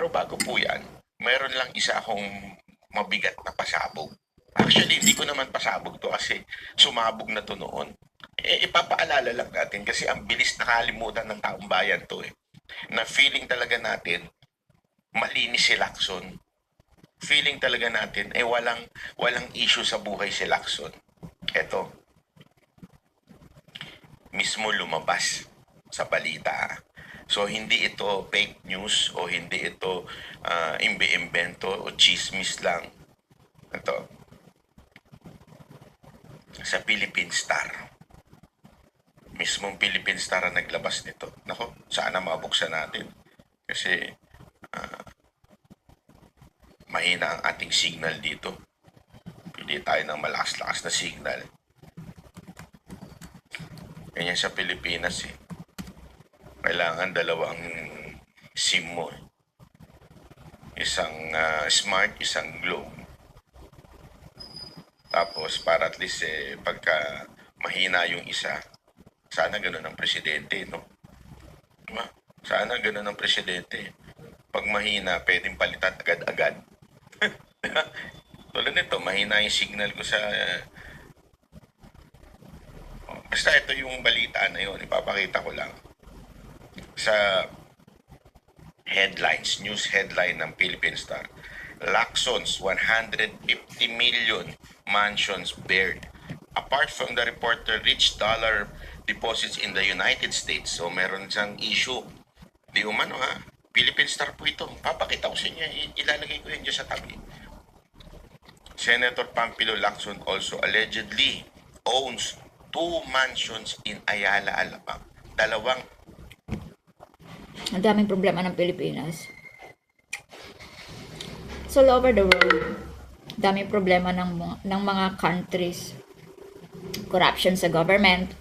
Pero bago po yan, meron lang isa akong mabigat na pasabog. Actually, hindi ko naman pasabog to kasi sumabog na to noon. Ipapaalala lang natin kasi ang bilis nakalimutan ng taong bayan to na feeling talaga natin malinis si Lacson. Feeling talaga natin walang issue sa buhay si Lacson. Eto, mismo lumabas sa balita. So, hindi ito fake news o hindi ito imbe-imbento o chismis lang. Ito, sa Philippine Star. Mismong Philippine Star ang naglabas nito. Nako, sana mabuksan natin. Kasi mahina ang ating signal dito. Pili tayo ng malakas-lakas na signal. Ganyan sa Pilipinas Kailangan dalawang SIM mo. Isang smart, isang globe. Tapos para at least pagka mahina yung isa, sana ganun ang presidente, no? Diba? Sana ganun ang presidente. Pag mahina, pwedeng palitan agad-agad. Tulad nito, mahina yung signal ko sa... basta ito yung balita na yun, ipapakita ko lang. Sa headlines, news headline ng Philippine Star. Lacson's 150 million mansions bared. Apart from the reporter rich dollar deposits in the United States. So meron siyang issue. Di umano Philippine Star po ito. Papakita ko sa inyo. Ilalagay ko yun dyan sa tabi. Senator Pampilo Lacson also allegedly owns 2 mansions in Ayala, Alabang. Ang daming problema ng Pilipinas. So all over the world, daming problema ng mga countries. Corruption sa government.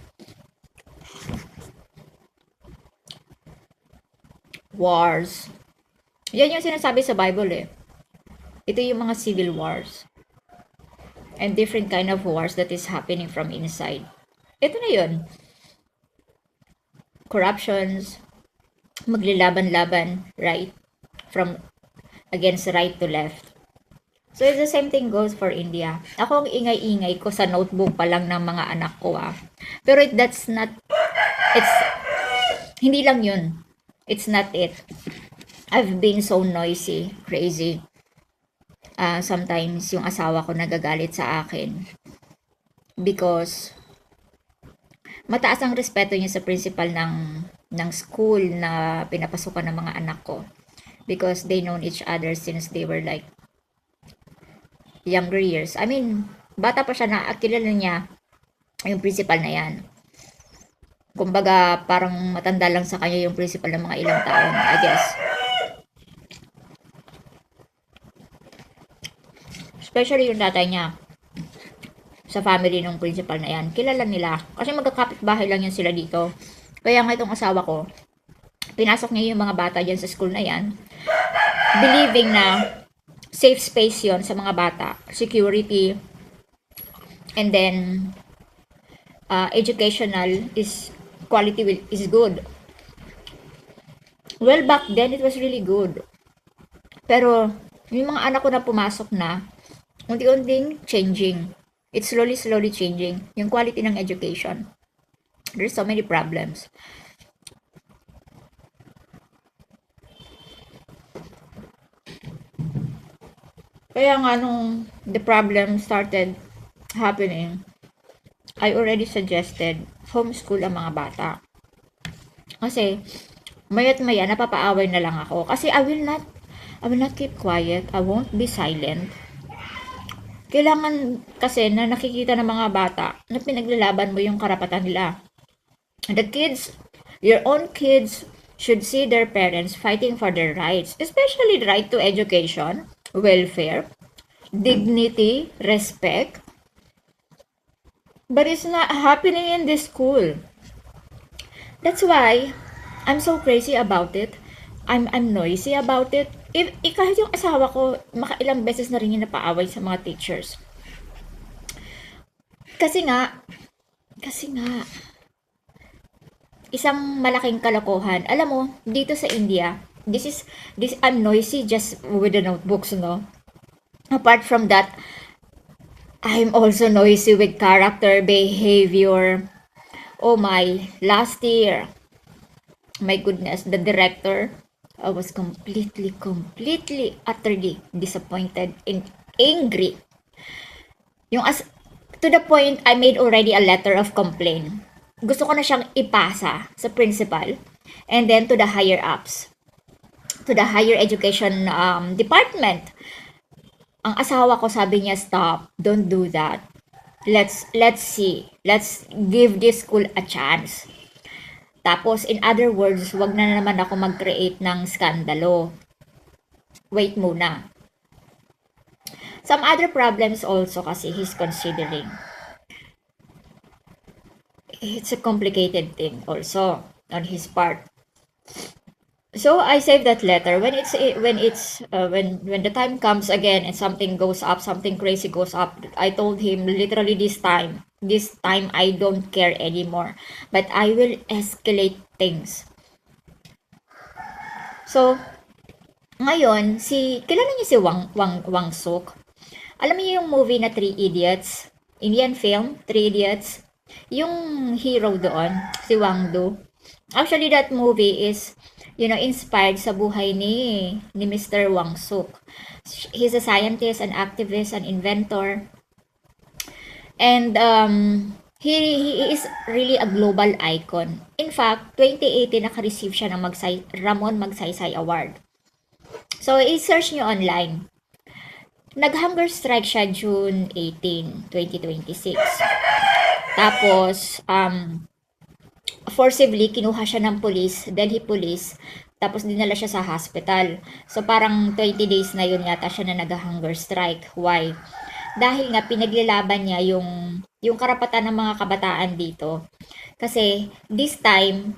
Wars. Yan yung sinasabi sa Bible Ito yung mga civil wars. And different kind of wars that is happening from inside. Ito na yun. Corruptions, maglalaban-laban, right? From against right to left. So, it's the same thing goes for India. Ako ang ingay-ingay ko sa notebook pa lang ng mga anak ko Pero that's not, hindi lang yun. It's not it. I've been so noisy, crazy. Sometimes yung asawa ko nagagalit sa akin. Because, mataas ang respeto niya sa principal ng school na pinapasukan ng mga anak ko. Because they known each other since they were like younger years. I mean, bata pa siya na kilala niya yung principal na yan. Kumbaga, parang matanda lang sa kanya yung principal ng mga ilang taon, I guess. Especially yung tatay niya. Sa family ng principal na yan. Kilala nila. Kasi magkakapit-bahay lang yan sila dito. Kaya nga itong asawa ko, pinasok niya yung mga bata dyan sa school na yan. Believing na safe space yon sa mga bata. Security. And then, educational quality is good. Well, back then, it was really good. Pero, yung mga anak ko na pumasok na, unti-unting changing. It's slowly changing. Yung quality ng education. There's so many problems. Kaya nga nung the problem started happening, I already suggested homeschool ang mga bata. Kasi, maya't maya, napapaaway na lang ako. Kasi I will not keep quiet. I won't be silent. Kailangan kasi na nakikita ng mga bata na pinaglalaban mo yung karapatan nila. The kids, your own kids, should see their parents fighting for their rights, especially the right to education, welfare, dignity, respect. But it's not happening in this school. That's why I'm so crazy about it. I'm noisy about it. Kahit yung asawa ko, makailang beses na rin yung napaaway sa mga teachers. Kasi nga, isang malaking kalokohan. Alam mo, dito sa India, this I'm noisy just with the notebooks, no? Apart from that, I'm also noisy with character behavior. Oh my, last year, my goodness, the director, I was completely, utterly disappointed and angry. Yung as to the point I made already a letter of complaint. Gusto ko na siyang ipasa sa principal and then to the higher ups, to the higher education department. Ang asawa ko sabi niya, stop, don't do that. Let's see. Let's give this school a chance. Tapos, in other words, wag na naman ako mag-create ng skandalo. Wait muna. Some other problems also kasi he's considering. It's a complicated thing also on his part. So I saved that letter. When the time comes again and something goes up, something crazy goes up, I told him literally this time I don't care anymore, but I will escalate things. So ngayon kilala niyo si Wang Suk? Alam niyo yung movie na Three Idiots? Indian film, Three Idiots. Yung hero doon, si Wang Do. Actually, that movie is, inspired sa buhay ni Mr. Wang Suk. He's a scientist, an activist, an inventor. And he is really a global icon. In fact, 2018 naka-receive siya ng Ramon Magsaysay Award. So, i-search nyo online. Nag-hunger strike siya June 18, 2026. Tapos, forcibly, kinuha siya ng Delhi police, tapos dinala siya sa hospital. So, parang 20 days na yun yata siya na nag-hunger strike. Why? Dahil nga, pinaglalaban niya yung karapatan ng mga kabataan dito. Kasi, this time,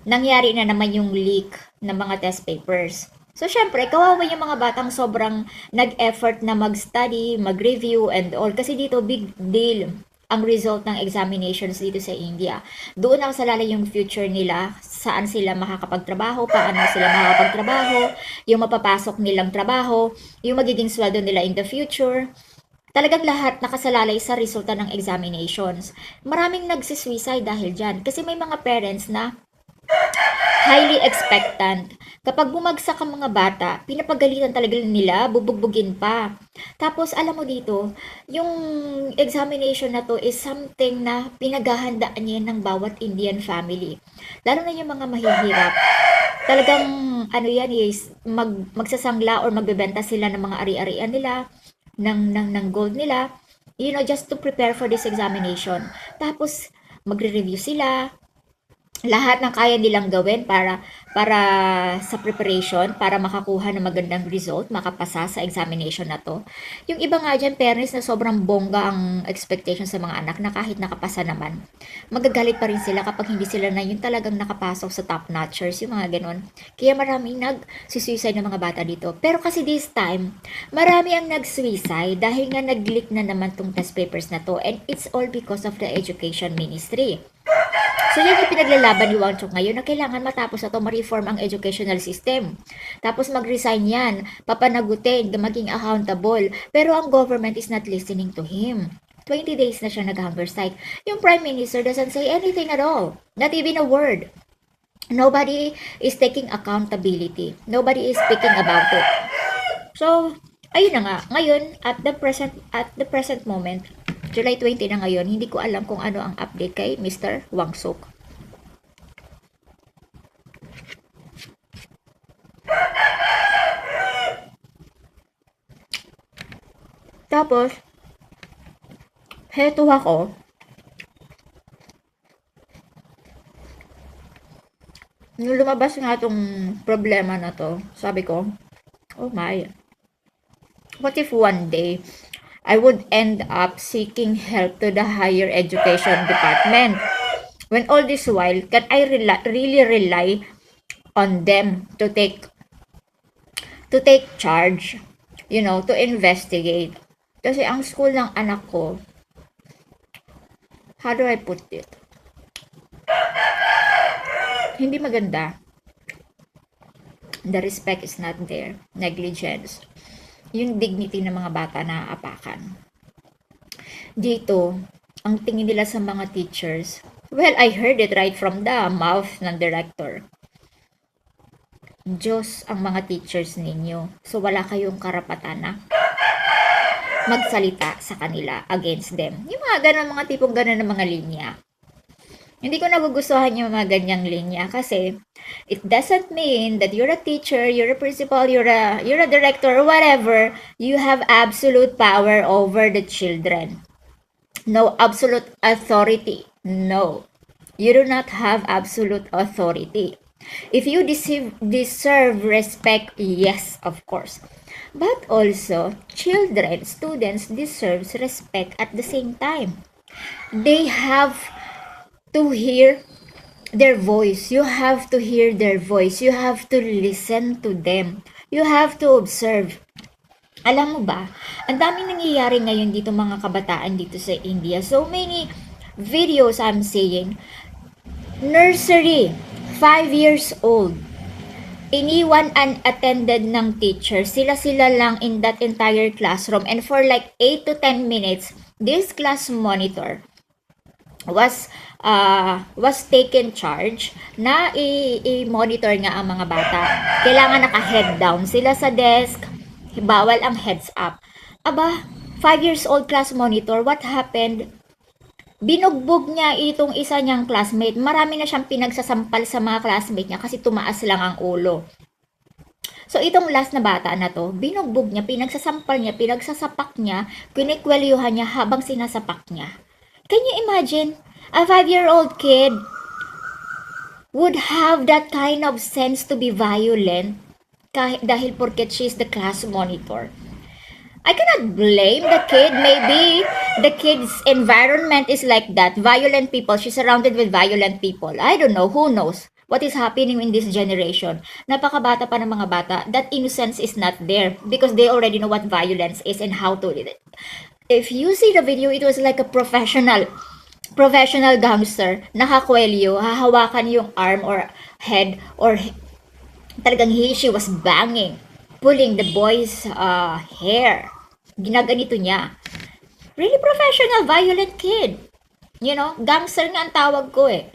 nangyari na naman yung leak ng mga test papers. So, syempre, kawawa yung mga batang sobrang nag-effort na mag-study, mag-review, and all. Kasi dito, big deal ang result ng examinations dito sa India. Doon nakasalalay yung future nila, saan sila makakapagtrabaho, paano sila makakapagtrabaho, yung mapapasok nilang trabaho, yung magiging sweldo nila in the future. Talagang lahat nakasalalay sa resulta ng examinations. Maraming nagsisuicide dahil dyan. Kasi may mga parents na highly expectant. Kapag bumagsak ang mga bata, pinapagalitan talaga nila, bubugbugin pa. Tapos, alam mo dito, yung examination na to is something na pinaghahandaan niya ng bawat Indian family. Lalo na yung mga mahihirap. Talagang, yan is, magsasangla or magbebenta sila ng mga ari-arian nila, ng gold nila, just to prepare for this examination. Tapos, magre-review sila, lahat ng kaya nilang gawin para sa preparation, para makakuha ng magandang result, makapasa sa examination na to. Yung iba nga dyan, parents na sobrang bongga ang expectation sa mga anak na kahit nakapasa naman, magagalit pa rin sila kapag hindi sila na yung talagang nakapasok sa top notchers, yung mga ganon. Kaya maraming nag-suicide ng mga bata dito. Pero kasi this time, marami ang nag-suicide dahil nga nag-leak na naman tong test papers na to, and it's all because of the education ministry. So, yan yung pinaglalaban ni Wang Chuk ngayon na kailangan matapos na ito ma-reform ang educational system. Tapos mag-resign yan, papanagutin, maging accountable. Pero ang government is not listening to him. 20 days na siya nag-hunger strike. Yung Prime Minister doesn't say anything at all. Not even a word. Nobody is taking accountability. Nobody is speaking about it. So, ayun na nga. Ngayon, at the present moment, July 20 na ngayon, hindi ko alam kung ano ang update kay Mr. Wang Suk. Tapos, heto ako. Nung lumabas nga itong problema na to, sabi ko, oh my, what if one day, I would end up seeking help to the higher education department. When all this while, can I really rely on them to take charge, to investigate? Kasi ang school ng anak ko, how do I put it? Hindi maganda. The respect is not there. Negligence. Yung dignity ng mga bata na aapakan. Dito, ang tingin nila sa mga teachers, well, I heard it right from the mouth ng director. Diyos ang mga teachers ninyo. So, wala kayong karapatan na magsalita sa kanila against them. Yung mga ganun, mga tipong ganun ng mga linya. Hindi ko nagugustuhan yung mga ganyang linya kasi it doesn't mean that you're a teacher, you're a principal, you're a director or whatever, you have absolute power over the children. No absolute authority. No. You do not have absolute authority. If you deserve respect, yes, of course. But also, children, students deserves respect at the same time. They have to hear their voice. You have to hear their voice. You have to listen to them. You have to observe. Alam mo ba, ang daming nangyayari ngayon dito mga kabataan dito sa India. So many videos I'm seeing. Nursery, 5 years old. Iniwan unattended ng teacher. Sila lang in that entire classroom. And for like 8 to 10 minutes, this class monitor was taken charge na i-monitor nga ang mga bata. Kailangan naka-head down sila sa desk, bawal ang heads up. Aba, 5 years old class monitor, what happened? Binugbog niya itong isa niyang classmate. Marami na siyang pinagsasampal sa mga classmate niya kasi tumaas lang ang ulo. So, itong last na bata na to, binugbog niya, pinagsasampal niya, pinagsasapak niya, kinikwelyuhan niya habang sinasapak niya. Can you imagine? A 5-year-old kid would have that kind of sense to be violent dahil porket she's the class monitor. I cannot blame the kid. Maybe the kid's environment is like that. Violent people. She's surrounded with violent people. I don't know. Who knows what is happening in this generation? Napakabata pa ng mga bata. That innocence is not there because they already know what violence is and how to do it. If you see the video, it was like a professional gangster, nakakwelyo, hahawakan yung arm or head or talagang she was banging, pulling the boy's hair. Ginaganito niya. Really professional, violent kid. You know, gangster nga ang tawag ko eh.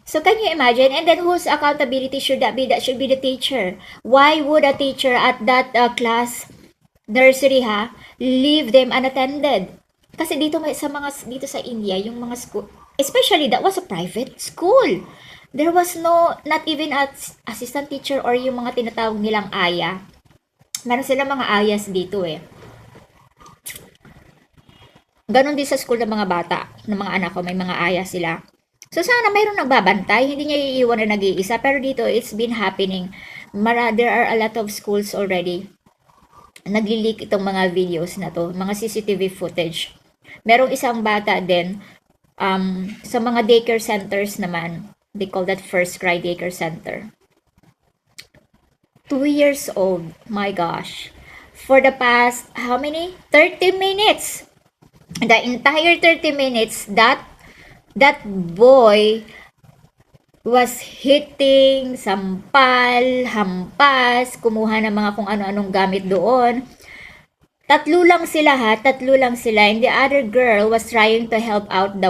So can you imagine? And then whose accountability should that be? That should be the teacher. Why would a teacher at that class nursery leave them unattended? Kasi dito sa India, yung mga school, especially that was a private school. There was not even an assistant teacher or yung mga tinatawag nilang aya. Meron silang mga ayas dito eh. Ganon din sa school ng mga bata, ng mga anak ko, may mga aya sila. So sana mayroong nagbabantay, hindi niya iiwan na nag-iisa. Pero dito, it's been happening. There are a lot of schools already. Nagli-leak itong mga videos na to, mga CCTV footage. Merong isang bata din, sa mga daycare centers naman, they call that first cry daycare center. 2 years old, my gosh. For the past, how many? 30 minutes. The entire 30 minutes, that boy was hitting, sampal, hampas, kumuha ng mga kung ano-anong gamit doon. Tatlo lang sila. And the other girl was trying to help out the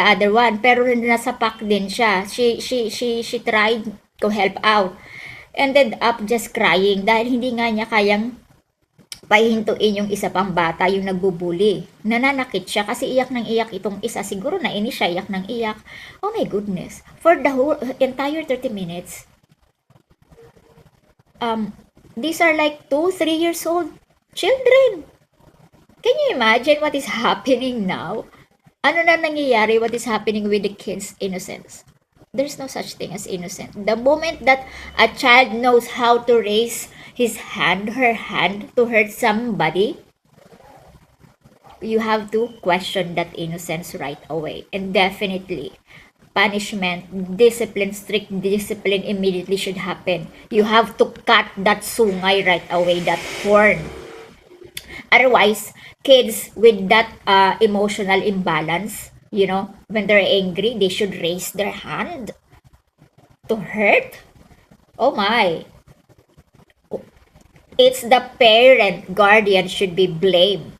other one. Pero nasapak din siya. She tried to help out. Ended up just crying dahil hindi nga niya kayang pahihintuin yung isa pang bata, yung nagbubuli. Nananakit siya kasi iyak ng iyak itong isa. Siguro na ini siya, iyak ng iyak. Oh my goodness. For the whole entire 30 minutes, these are like 2-3 years old children. Can you imagine what is happening now? Ano na nangyayari? What is happening with the kids' innocence? There's no such thing as innocent. The moment that a child knows how to raise his hand, her hand to hurt somebody, you have to question that innocence right away. And definitely, punishment, discipline, strict discipline immediately should happen. You have to cut that sungay right away, that horn. Otherwise, kids with that emotional imbalance, you know, when they're angry, they should raise their hand to hurt. Oh my. It's the parent, guardian should be blamed.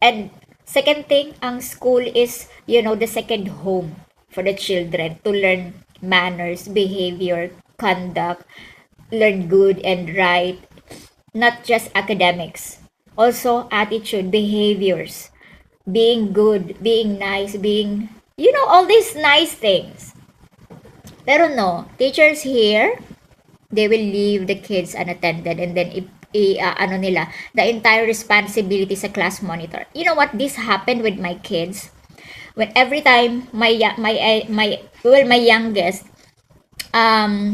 And second thing, ang school is, the second home for the children to learn manners, behavior, conduct, learn good and right, not just academics. Also, attitude, behaviors, being good, being nice, being, all these nice things. Pero no, teachers here, they will leave the kids unattended and then ano nila, the entire responsibility sa class monitor. You know what? This happened with my kids. When every time my youngest,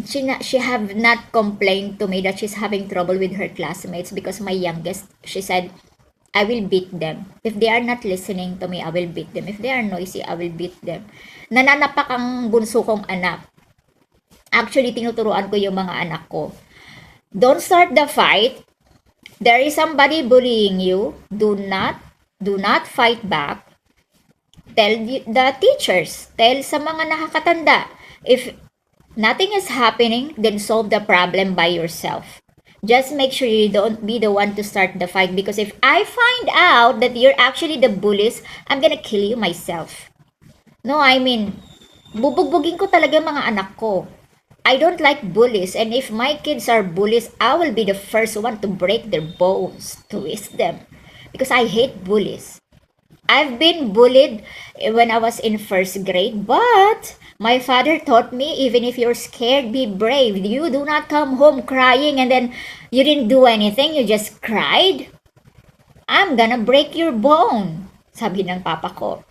she have not complained to me that she's having trouble with her classmates because my youngest, she said, I will beat them. If they are not listening to me, I will beat them. If they are noisy, I will beat them. Nananapak ang bunso kong anak. Actually, tinuturuan ko yung mga anak ko. Don't start the fight. There is somebody bullying you. Do not fight back. Tell the teachers. Tell sa mga nakakatanda. If nothing is happening, then solve the problem by yourself. Just make sure you don't be the one to start the fight, because if I find out that you're actually the bullies, I'm gonna kill you myself. No, I mean, bubugbugin ko talaga mga anak ko. I don't like bullies, and if my kids are bullies, I will be the first one to break their bones, twist them, because I hate bullies. I've been bullied when I was in first grade, but my father taught me, even if you're scared, be brave. You do not come home crying and then you didn't do anything, you just cried. I'm gonna break your bone, sabi ng papa ko.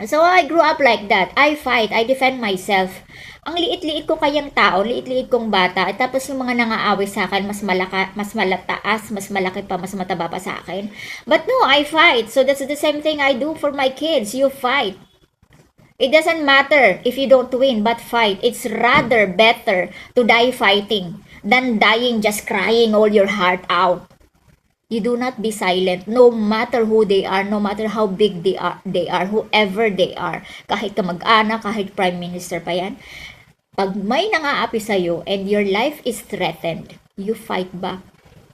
So I grew up like that. I fight, I defend myself. Ang liit-liit ko kayang tao, liit-liit kong bata, at tapos yung mga nangaaway sa akin, mas malataas, mas malaki pa, mas mataba pa sa akin. But no, I fight. So that's the same thing I do for my kids. You fight. It doesn't matter if you don't win, but fight. It's rather better to die fighting than dying just crying all your heart out. You do not be silent, no matter who they are, no matter how big they are, whoever they are. Kahit kamag-anak, kahit prime minister pa yan. Pag may nangaapi sa'yo and your life is threatened, you fight back.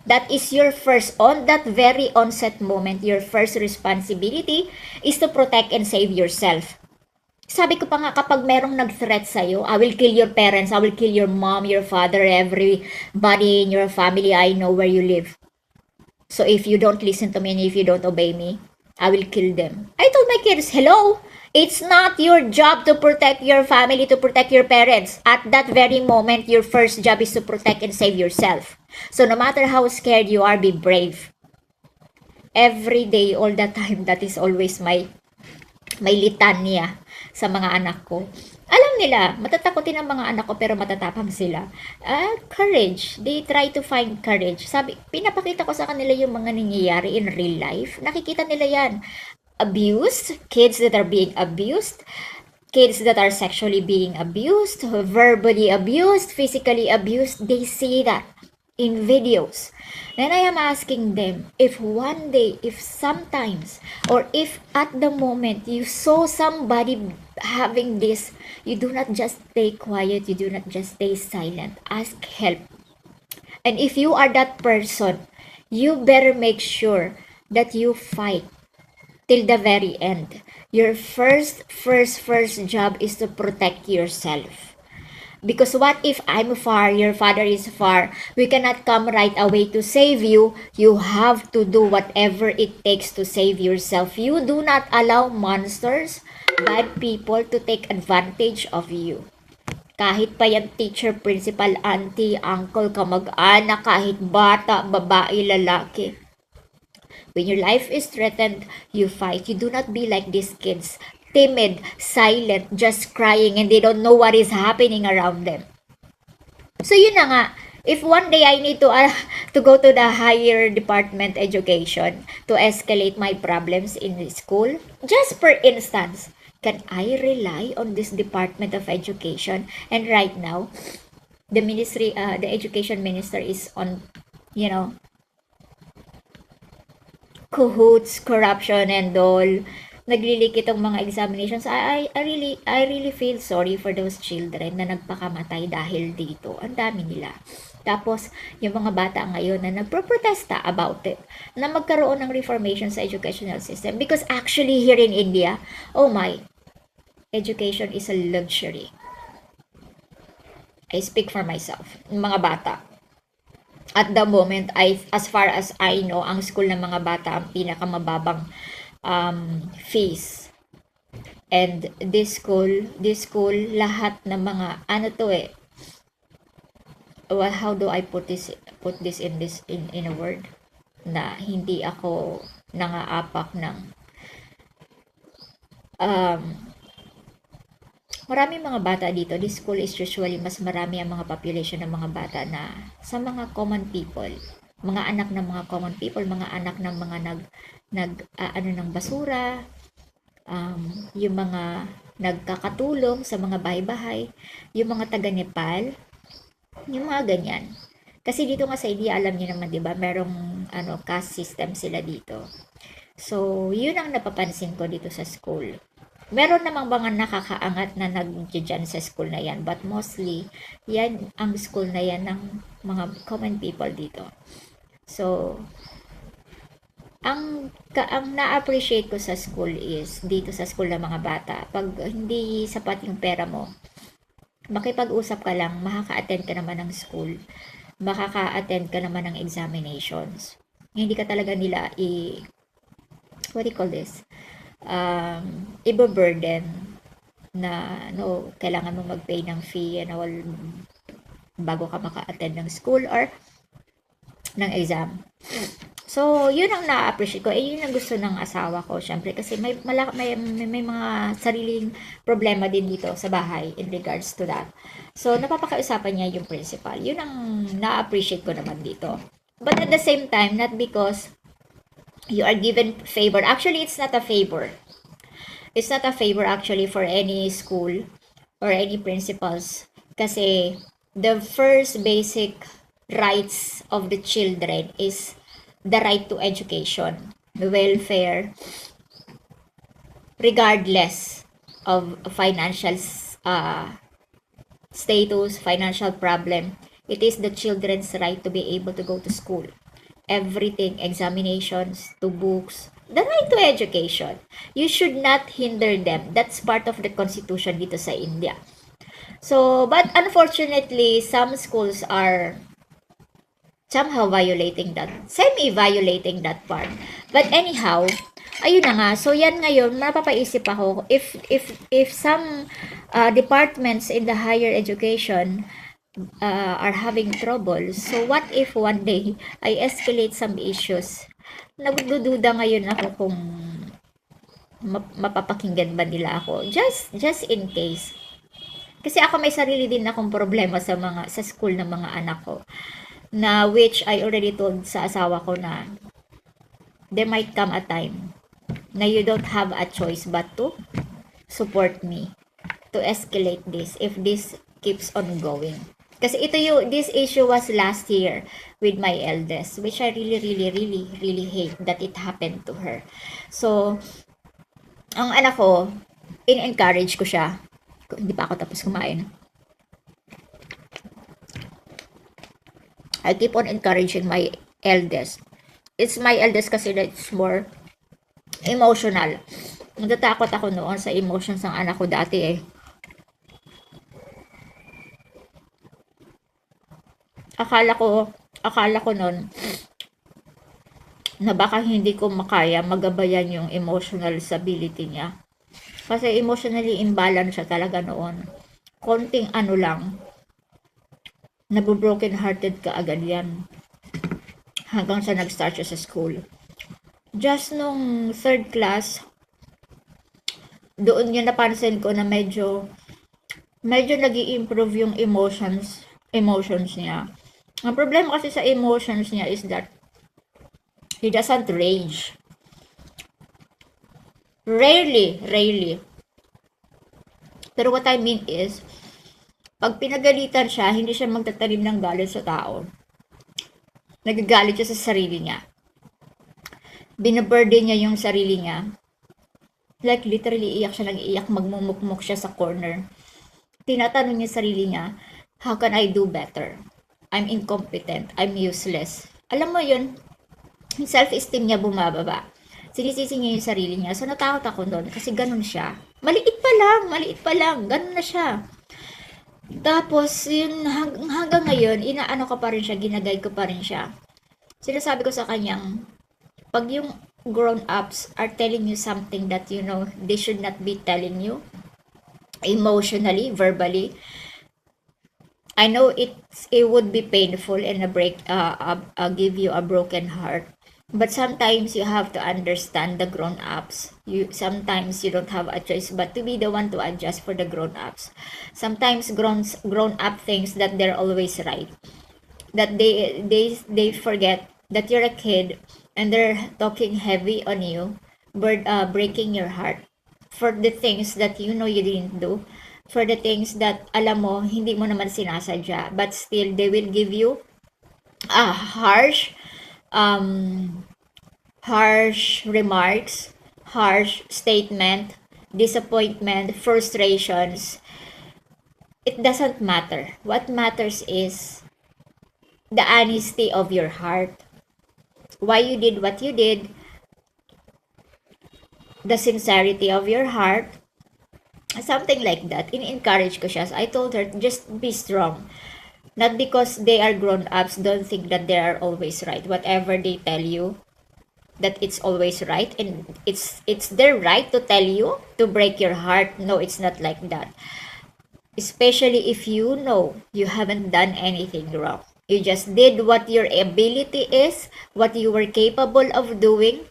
That is your first, on that very onset moment, your first responsibility is to protect and save yourself. Sabi ko pa nga, kapag merong nag-threat sa'yo, I will kill your parents, I will kill your mom, your father, everybody in your family, I know where you live. So if you don't listen to me and if you don't obey me, I will kill them. I told my kids, hello, it's not your job to protect your family, to protect your parents. At that very moment, your first job is to protect and save yourself. So no matter how scared you are, be brave. Every day, all the time, that is always my litanya sa mga anak ko. Alam nila, matatakotin ang mga anak ko pero matatapang sila. Courage. They try to find courage. Sabi, pinapakita ko sa kanila yung mga nangyayari in real life. Nakikita nila yan. Abused, kids that are being abused, kids that are sexually being abused, verbally abused, physically abused. They see that in videos. Then I am asking them, if one day, if sometimes, or if at the moment you saw somebody having this, you do not just stay quiet, you do not just stay silent, ask help. And if you are that person, you better make sure that you fight till the very end. Your first job is to protect yourself. Because what if I'm far, your father is far, we cannot come right away to save you. You have to do whatever it takes to save yourself. You do not allow monsters, bad people to take advantage of you. Kahit pa yung teacher, principal, auntie, uncle, kamag-anak, kahit bata, babae, lalaki. When your life is threatened, you fight. You do not be like these kids. Timid, silent, just crying, and they don't know what is happening around them. So yun na nga, if one day I need to go to the higher department education to escalate my problems in the school, just for instance, can I rely on this Department of Education? And right now, the education minister is on, cahoots, corruption, and all. Naglilikit ang mga examinations. I really feel sorry for those children na nagpakamatay dahil dito. Ang dami nila. Tapos, yung mga bata ngayon na nagproprotesta about it, na magkaroon ng reformation sa educational system. Because actually, here in India, oh my, education is a luxury. I speak for myself, mga bata. At the moment, as far as I know, ang school ng mga bata ang pinakamababang fees. And this school, lahat ng mga, ano to eh, well, how do I put this in a word na hindi ako nangaapak ng um, maraming mga bata dito. This school is usually mas marami ang mga population ng mga bata na sa mga common people, mga anak ng mga common people, mga anak ng mga ano ng basura, yung mga nagkakatulong sa mga bahay-bahay, yung mga taga Nepal, yung mga ganyan. Kasi dito nga sa India, alam niyo naman, 'di ba, merong caste system sila dito. So, yun ang napapansin ko dito sa school. Meron namang mga nakakaangat na nagdiyan sa school na yan, but mostly, yan ang school na yan ng mga common people dito. So, ang na-appreciate ko sa school is, dito sa school ng mga bata, pag hindi sapat yung pera mo, makipag-usap ka lang, makaka-attend ka naman ng school, makaka-attend ka naman ng examinations. Hindi ka talaga nila what do you call this? Iba-burden na no, kailangan mo mag-pay ng fee bago ka maka-attend ng school or ng exam. So, yun ang na-appreciate ko. Yun ang gusto ng asawa ko, syempre. Kasi may mga sariling problema din dito sa bahay in regards to that. So, napapakausapan niya yung principal. Yun ang na-appreciate ko naman dito. But at the same time, not because you are given favor. Actually, it's not a favor. It's not a favor actually for any school or any principals. Kasi the first basic rights of the children is the right to education, welfare, regardless of financial status, financial problem. It is the children's right to be able to go to school. Everything, examinations, to books, the right to education. You should not hinder them. That's part of the constitution dito sa India. So, but unfortunately, some schools are somehow violating that, semi-violating that part. But anyhow, ayun na nga. So, yan ngayon, mapapaisip ako, if some departments in the higher education are having trouble, so what if one day I escalate some issues? Nagdududa ngayon ako kung mapapakinggan ba nila ako. Just in case. Kasi ako may sarili din akong problema sa school ng mga anak ko, na which I already told sa asawa ko na there might come a time na you don't have a choice but to support me to escalate this if this keeps on going. Kasi this issue was last year with my eldest, which I really hate that it happened to her. So, ang anak ko, in-encourage ko siya. Hindi pa ako tapos kumain. I keep on encouraging my eldest. It's my eldest kasi that's more emotional. Natatakot ako noon sa emotions ng anak ko dati eh. Akala ko noon na baka hindi ko makaya magabayan yung emotional stability niya. Kasi emotionally imbalance siya talaga noon. Konting ano lang, nabubroken hearted ka agad yan. Hanggang sa nag-start siya sa school. Just nung third class, doon yung napansin ko na medyo nag-i-improve yung emotions niya. Ang problema kasi sa emotions niya is that he doesn't rage. Rarely. Pero what I mean is, pag pinagalitan siya, hindi siya magtatanim ng galit sa tao. Nagagalit siya sa sarili niya. Binaburden niya yung sarili niya. Like literally iyak siya, nag-iiyak, magmumukmuk siya sa corner. Tinatanong niya sarili niya, how can I do better? I'm incompetent, I'm useless. Alam mo yun, yung self-esteem niya bumababa. Sinisisi niya yung sarili niya. So, natakot ako doon kasi ganun siya. Maliit pa lang, ganun na siya. Tapos, yun, hanggang ngayon, inaano ko pa rin siya, ginaguide ko pa rin siya. Sinasabi ko sa kanyang, pag yung grown-ups are telling you something that you know they should not be telling you, emotionally, verbally, I know it would be painful and give you a broken heart. But sometimes you have to understand the grown-ups. Sometimes you don't have a choice but to be the one to adjust for the grown-ups. Sometimes grown-up thinks that they're always right. That they forget that you're a kid and they're talking heavy on you, breaking your heart for the things that you know you didn't do, for the things that alam mo hindi mo naman sinasadya, but still they will give you a um harsh remarks, harsh statement, disappointment, frustrations. It doesn't matter. What matters is the honesty of your heart. Why you did what you did, the sincerity of your heart, something like that. In-encourage ko siya. So I told her, just be strong. Not because they are grown-ups, don't think that they are always right. Whatever they tell you, that it's always right, and it's their right to tell you, to break your heart. No, it's not like that. Especially if you know you haven't done anything wrong. You just did what your ability is, what you were capable of doing.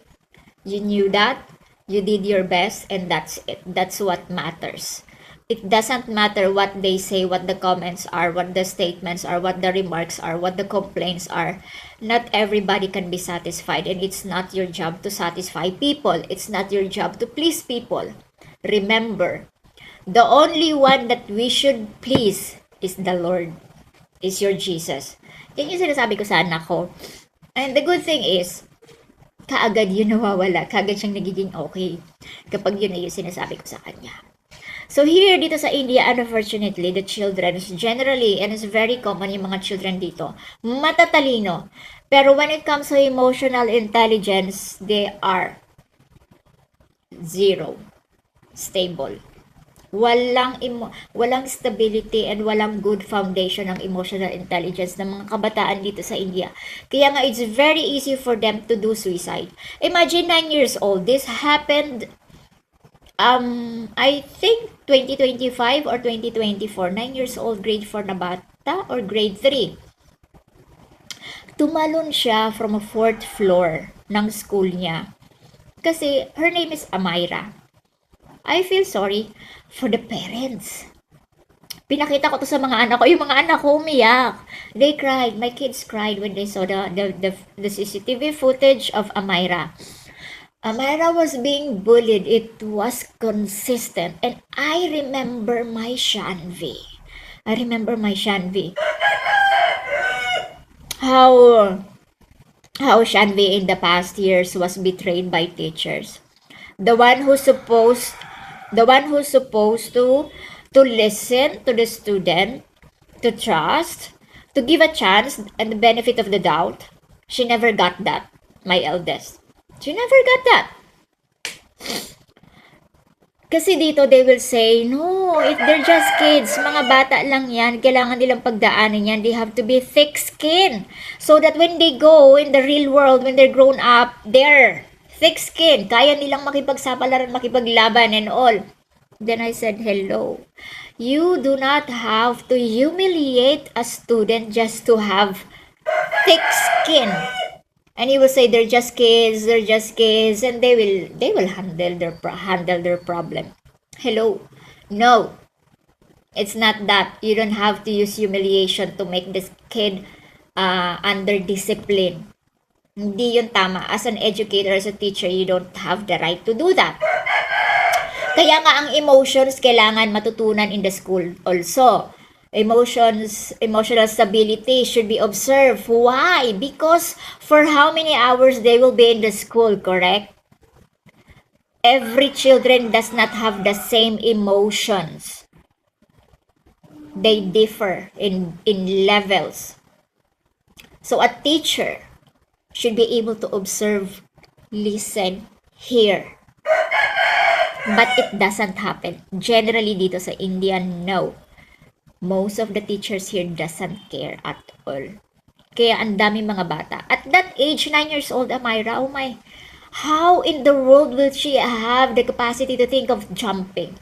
You knew that. You did your best, and that's it. That's what matters. It doesn't matter what they say, what the comments are, what the statements are, what the remarks are, what the complaints are. Not everybody can be satisfied, and it's not your job to satisfy people. It's not your job to please people. Remember, the only one that we should please is the Lord, is your Jesus. Yan yung sinasabi ko sa anak ko. And the good thing is, kaagad yun nawawala, kaagad siyang nagiging okay kapag yun na yung sinasabi ko sa kanya. So here, dito sa India, unfortunately, the children generally, and it's very common yung mga children dito, matatalino. Pero when it comes to emotional intelligence, they are zero. Stable. Walang stability and walang good foundation ng emotional intelligence ng mga kabataan dito sa India. Kaya nga, it's very easy for them to do suicide. Imagine 9 years old. This happened I think 2025 or 2024, 9 years old, grade 4 na bata or grade 3. Tumalon siya from a 4th floor ng school niya. Kasi her name is Amira. I feel sorry for the parents. Pinakita ko to sa mga anak ko. Yung mga anak ko umiyak. They cried. My kids cried when they saw the CCTV footage of Amira. Amira was being bullied. It was consistent. And I remember my Shanvi. How Shanvi in the past years was betrayed by teachers. The one who's supposed to listen to the student, to trust, to give a chance and the benefit of the doubt. She never got that, my eldest. She never got that. Kasi dito they will say, no, they're just kids. Mga bata lang yan. Kailangan nilang pagdaanan yan. They have to be thick-skinned. So that when they go in the real world, when they're grown up, they're thick-skinned. Kaya nilang makipagsapalaran, makipaglaban and all. Then I said, hello. You do not have to humiliate a student just to have thick skin. And he will say they're just kids, and they will handle their problem. Hello. No. It's not that. You don't have to use humiliation to make this kid under discipline. Hindi yun tama. As an educator, as a teacher, you don't have the right to do that. Kaya nga ang emotions kailangan matutunan in the school also. Emotional stability should be observed. Why? Because for how many hours they will be in the school, correct? Every children does not have the same emotions. They differ in levels. So a teacher should be able to observe, listen, hear. But it doesn't happen. Generally dito sa India, no. Most of the teachers here doesn't care at all. Kaya ang dami mga bata. At that age, 9 years old, Amira, oh my, how in the world will she have the capacity to think of jumping?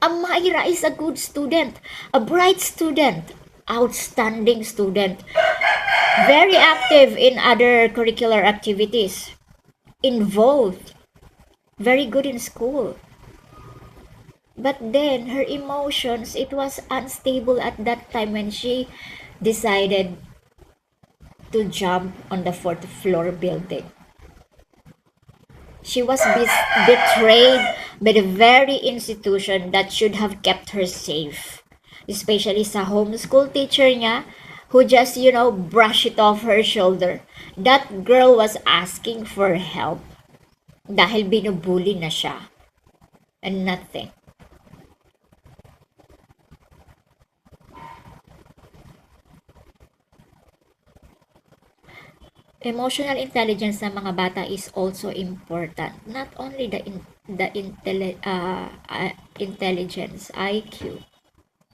Amira is a good student, a bright student, outstanding student, very active in other curricular activities, involved, very good in school. But then her emotions, it was unstable at that time when she decided to jump on the fourth floor building. She was betrayed by the very institution that should have kept her safe. Especially sa homeschool teacher niya, who just, brush it off her shoulder. That girl was asking for help dahil binubuli na siya. And nothing. Emotional intelligence ng mga bata is also important. Not only the intelligence, IQ.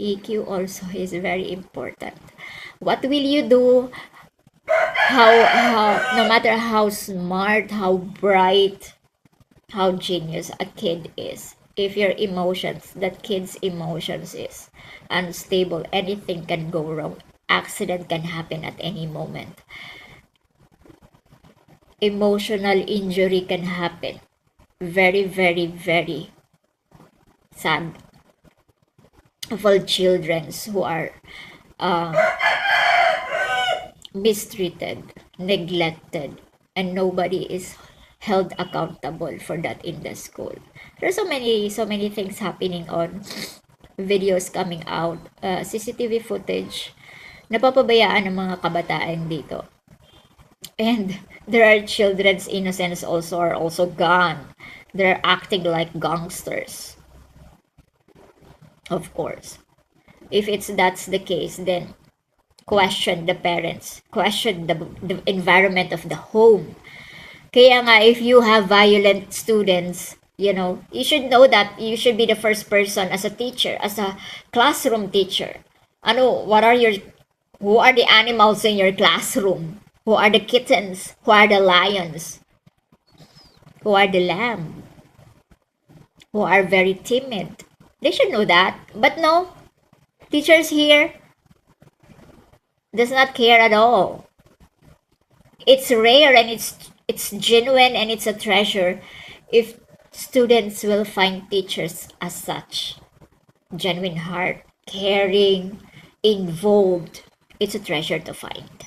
EQ also is very important. What will you do? No matter how smart, how bright, how genius a kid is, if your emotions, that kid's emotions is unstable, anything can go wrong. Accident can happen at any moment. Emotional injury can happen. Very, very, very sad. Of all children who are mistreated, neglected, and nobody is held accountable for that in the school. There are so many things happening on videos coming out, CCTV footage, napapabayaan ng mga kabataan dito. And there are children's innocence are also gone. They're acting like gangsters. Of course. If that's the case, then question the parents, question the environment of the home. Kaya nga, if you have violent students, you should know that you should be the first person as a teacher, as a classroom teacher. Who are the animals in your classroom? Who are the kittens? Who are the lions? Who are the lamb? Who are very timid? They should know that. But no, teachers here does not care at all. It's rare and it's genuine and it's a treasure if students will find teachers as such. Genuine heart, caring, involved. It's a treasure to find.